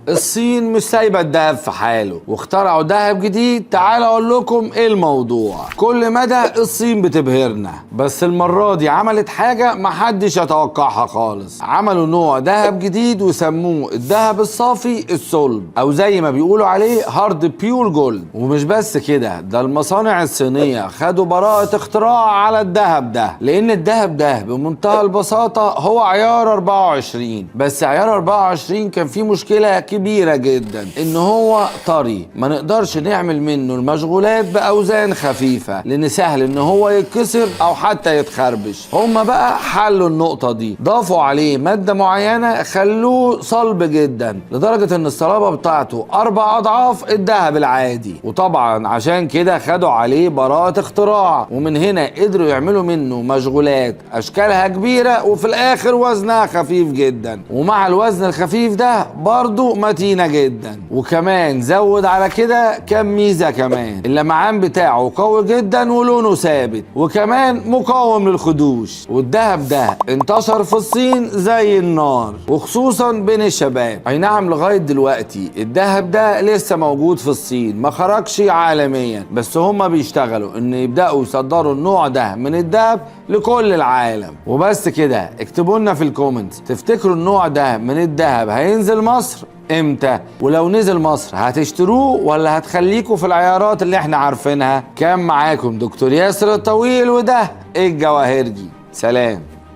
الصين مش سايبه الدهب في حاله واخترعوا دهب جديد. تعال اقول لكم ايه الموضوع. كل مدى الصين بتبهرنا، بس المره دي عملت حاجه محدش يتوقعها خالص. عملوا نوع دهب جديد وسموه الدهب الصافي الصلب، او زي ما بيقولوا عليه هارد بيور جولد. ومش بس كده، ده المصانع الصينيه خدوا براءه اختراع على الدهب ده، لان الدهب ده بمنتهى البساطه هو عيار 24، بس عيار 24 كان فيه مشكله كبيره جدا، ان هو طري، ما نقدرش نعمل منه المشغولات باوزان خفيفه لان سهل ان هو يتكسر او حتى يتخربش. هما بقى حلوا النقطه دي، ضافوا عليه ماده معينه خلوه صلب جدا لدرجه ان الصلابه بتاعته 4 اضعاف الذهب العادي. وطبعا عشان كده خدوا عليه براءه اختراع، ومن هنا قدروا يعملوا منه مشغولات اشكالها كبيره وفي الاخر وزنها خفيف جدا. ومع الوزن الخفيف ده برضو متينه جدا. وكمان زود على كده كام ميزه كمان، اللمعان بتاعه قوي جدا ولونه ثابت، وكمان مقاوم للخدوش. والدهب ده انتشر في الصين زي النار، وخصوصا بين الشباب. اي نعم لغايه دلوقتي الدهب ده لسه موجود في الصين، ما خرجش عالميا، بس هما بيشتغلوا ان يبداوا يصدروا النوع ده من الدهب لكل العالم. وبس كده، اكتبوا لنا في الكومنتس تفتكروا النوع ده من الدهب هينزل مصر امتى؟ ولو نزل مصر هتشتروه ولا هتخليكوا في العيارات اللي احنا عارفينها؟ كان معاكم دكتور ياسر الطويل، وده الجواهرجي. سلام.